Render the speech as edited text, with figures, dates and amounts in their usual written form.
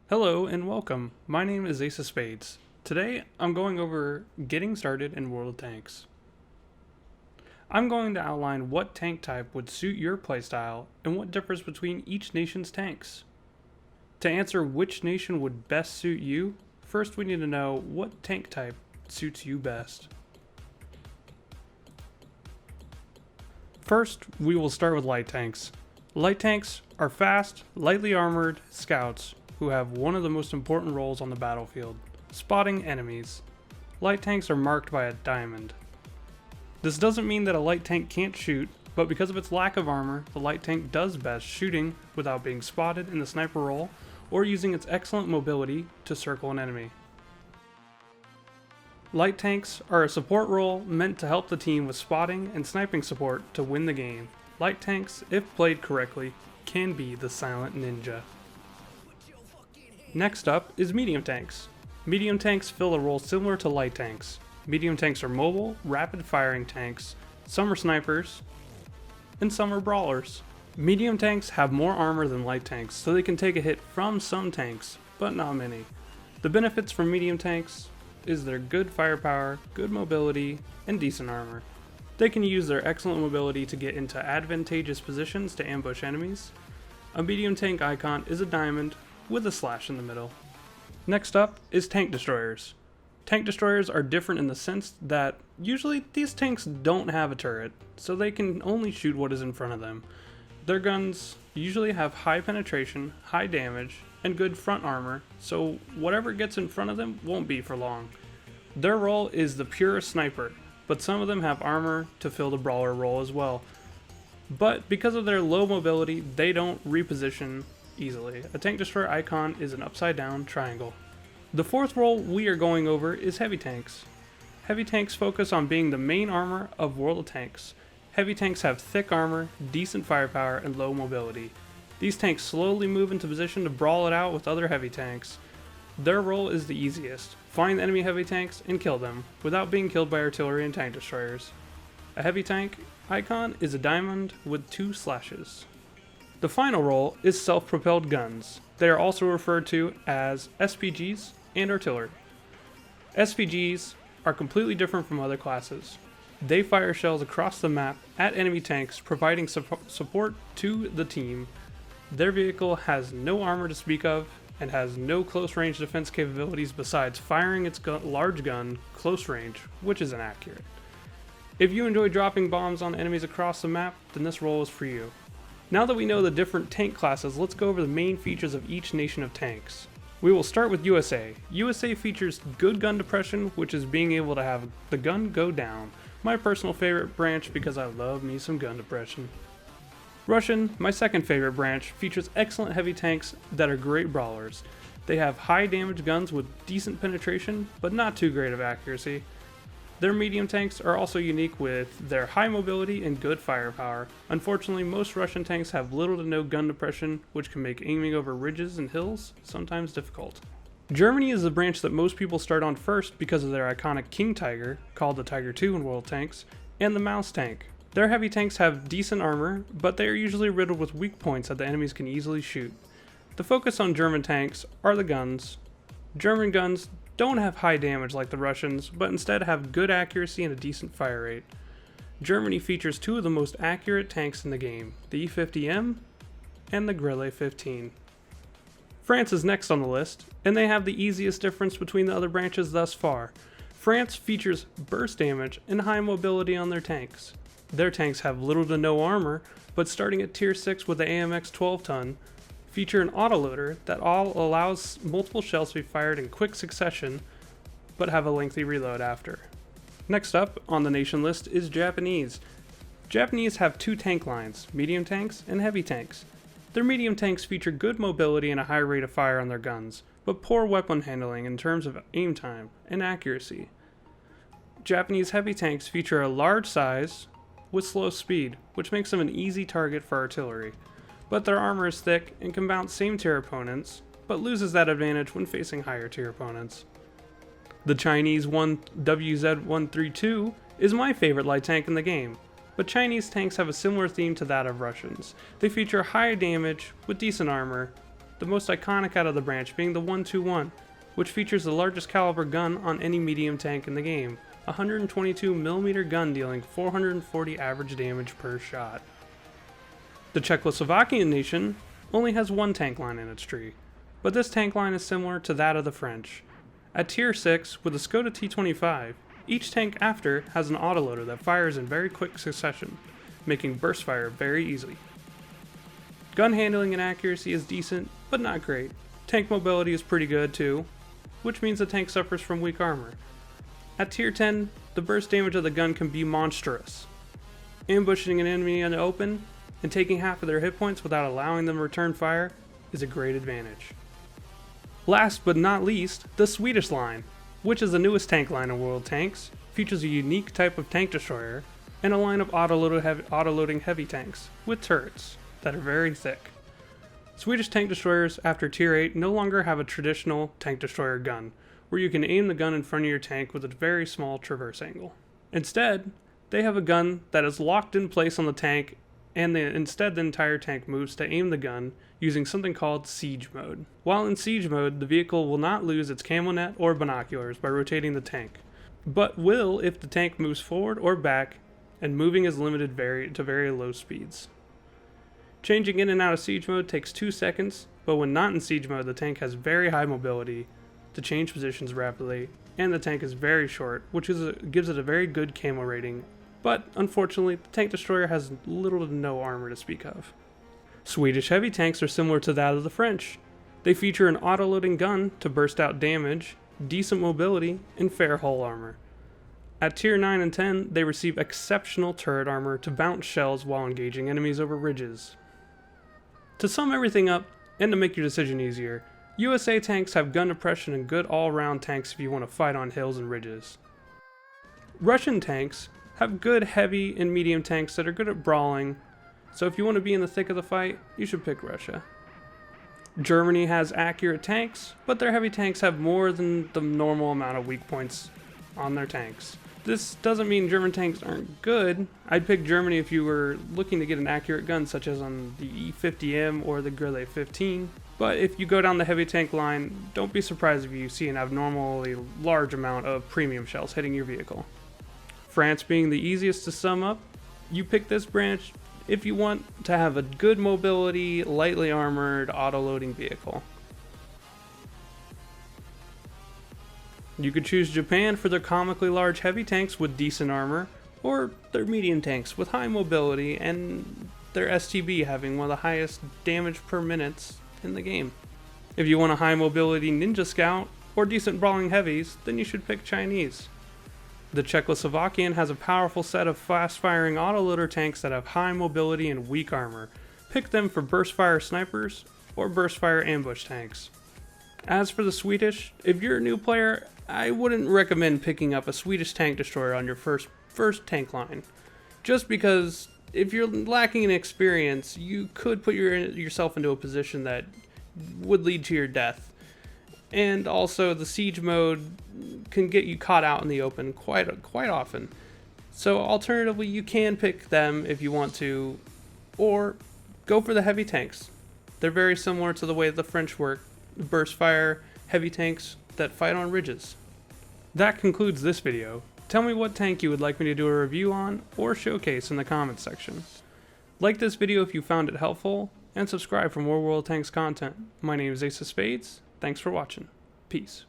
Hello and welcome. My name is Ace of Spades. Today I'm going over getting started in World of Tanks. I'm going to outline what tank type would suit your playstyle and what differs between each nation's tanks. To answer which nation would best suit you, first we need to know what tank type suits you best. First, we will start with light tanks. Light tanks are fast, lightly armored scouts who have one of the most important roles on the battlefield, spotting enemies. Light tanks are marked by a diamond. This doesn't mean that a light tank can't shoot, but because of its lack of armor, the light tank does best shooting without being spotted in the sniper role or using its excellent mobility to circle an enemy. Light tanks are a support role meant to help the team with spotting and sniping support to win the game. Light tanks, if played correctly, can be the silent ninja. Next up is medium tanks. Medium tanks fill a role similar to light tanks. Medium tanks are mobile, rapid firing tanks, some are snipers, and some are brawlers. Medium tanks have more armor than light tanks, so they can take a hit from some tanks, but not many. The benefits from medium tanks is their good firepower, good mobility, and decent armor. They can use their excellent mobility to get into advantageous positions to ambush enemies. A medium tank icon is a diamond with a slash in the middle. Next up is tank destroyers. Tank destroyers are different in the sense that usually these tanks don't have a turret, so they can only shoot what is in front of them. Their guns usually have high penetration, high damage, and good front armor, so whatever gets in front of them won't be for long. Their role is the pure sniper, but some of them have armor to fill the brawler role as well. But because of their low mobility, they don't reposition easily. A tank destroyer icon is an upside down triangle. The fourth role we are going over is heavy tanks. Heavy tanks focus on being the main armor of World of Tanks. Heavy tanks have thick armor, decent firepower, and low mobility. These tanks slowly move into position to brawl it out with other heavy tanks. Their role is the easiest. Find enemy heavy tanks and kill them, without being killed by artillery and tank destroyers. A heavy tank icon is a diamond with 2 slashes. The final role is self-propelled guns. They are also referred to as SPGs and artillery. SPGs are completely different from other classes. They fire shells across the map at enemy tanks, providing support to the team. Their vehicle has no armor to speak of and has no close range defense capabilities besides firing its large gun close range, which is inaccurate. If you enjoy dropping bombs on enemies across the map, then this role is for you. Now that we know the different tank classes, let's go over the main features of each nation of tanks. We will start with USA. USA features good gun depression, which is being able to have the gun go down. My personal favorite branch because I love me some gun depression. Russian, my second favorite branch, features excellent heavy tanks that are great brawlers. They have high damage guns with decent penetration, but not too great of accuracy. Their medium tanks are also unique with their high mobility and good firepower. Unfortunately, most Russian tanks have little to no gun depression, which can make aiming over ridges and hills sometimes difficult. Germany is the branch that most people start on first because of their iconic King Tiger, called the Tiger II in World Tanks, and the Mouse tank. Their heavy tanks have decent armor, but they are usually riddled with weak points that the enemies can easily shoot. The focus on German tanks are the guns. German guns don't have high damage like the Russians, but instead have good accuracy and a decent fire rate. Germany features 2 of the most accurate tanks in the game, the E-50M and the Grille 15. France is next on the list, and they have the easiest difference between the other branches thus far. France features burst damage and high mobility on their tanks. Their tanks have little to no armor, but starting at tier 6 with the AMX 12-ton, feature an autoloader that allows multiple shells to be fired in quick succession, but have a lengthy reload after. Next up on the nation list is Japanese. Japanese have 2 tank lines, medium tanks and heavy tanks. Their medium tanks feature good mobility and a high rate of fire on their guns, but poor weapon handling in terms of aim time and accuracy. Japanese heavy tanks feature a large size with slow speed, which makes them an easy target for artillery. But their armor is thick and can bounce same tier opponents, but loses that advantage when facing higher tier opponents. The Chinese WZ-132 is my favorite light tank in the game, but Chinese tanks have a similar theme to that of Russians. They feature high damage with decent armor the most iconic out of the branch being the 121, which features the largest caliber gun on any medium tank in the game, a 122mm gun dealing 440 average damage per shot. The Czechoslovakian nation only has one tank line in its tree, but this tank line is similar to that of the French. At tier 6, with the Skoda T25, each tank after has an autoloader that fires in very quick succession, making burst fire very easy. Gun handling and accuracy is decent, but not great. Tank mobility is pretty good too, which means the tank suffers from weak armor. At tier 10, the burst damage of the gun can be monstrous. Ambushing an enemy in the open and taking half of their hit points without allowing them to return fire is a great advantage. Last but not least, the Swedish line, which is the newest tank line in World Tanks, features a unique type of tank destroyer and a line of autoloading heavy tanks with turrets that are very thick. Swedish tank destroyers after tier 8 no longer have a traditional tank destroyer gun, where you can aim the gun in front of your tank with a very small traverse angle. Instead, they have a gun that is locked in place on the tank, and instead the entire tank moves to aim the gun using something called siege mode. While in siege mode, the vehicle will not lose its camo net or binoculars by rotating the tank, but will if the tank moves forward or back, and moving is limited to very low speeds. Changing in and out of siege mode takes 2 seconds, but when not in siege mode, the tank has very high mobility to change positions rapidly, and the tank is very short, which gives it a very good camo rating, but unfortunately, the tank destroyer has little to no armor to speak of. Swedish heavy tanks are similar to that of the French. They feature an autoloading gun to burst out damage, decent mobility, and fair hull armor. At tier 9 and 10, they receive exceptional turret armor to bounce shells while engaging enemies over ridges. To sum everything up, and to make your decision easier, USA tanks have gun depression and good all-round tanks if you want to fight on hills and ridges. Russian tanks have good heavy and medium tanks that are good at brawling, so if you want to be in the thick of the fight, you should pick Russia. Germany has accurate tanks, but their heavy tanks have more than the normal amount of weak points on their tanks. This doesn't mean German tanks aren't good. I'd pick Germany if you were looking to get an accurate gun such as on the E50M or the Grille 15. But if you go down the heavy tank line, don't be surprised if you see an abnormally large amount of premium shells hitting your vehicle. France being the easiest to sum up, you pick this branch if you want to have a good mobility, lightly armored, auto-loading vehicle. You could choose Japan for their comically large heavy tanks with decent armor, or their medium tanks with high mobility and their STB having one of the highest damage per minutes in the game. If you want a high mobility Ninja Scout or decent brawling heavies, then you should pick Chinese. The Czechoslovakian has a powerful set of fast-firing autoloader tanks that have high mobility and weak armor. Pick them for burst-fire snipers or burst-fire ambush tanks. As for the Swedish, if you're a new player, I wouldn't recommend picking up a Swedish tank destroyer on your first tank line. Just because if you're lacking in experience, you could put yourself into a position that would lead to your death. And also the siege mode can get you caught out in the open quite often. So alternatively, you can pick them if you want to, or go for the heavy tanks. They're very similar to the way the French work, burst fire, heavy tanks that fight on ridges. That concludes this video. Tell me what tank you would like me to do a review on or showcase in the comments section. Like this video if you found it helpful, and subscribe for more World Tanks content. My name is Ace of Spades. Thanks for watching. Peace.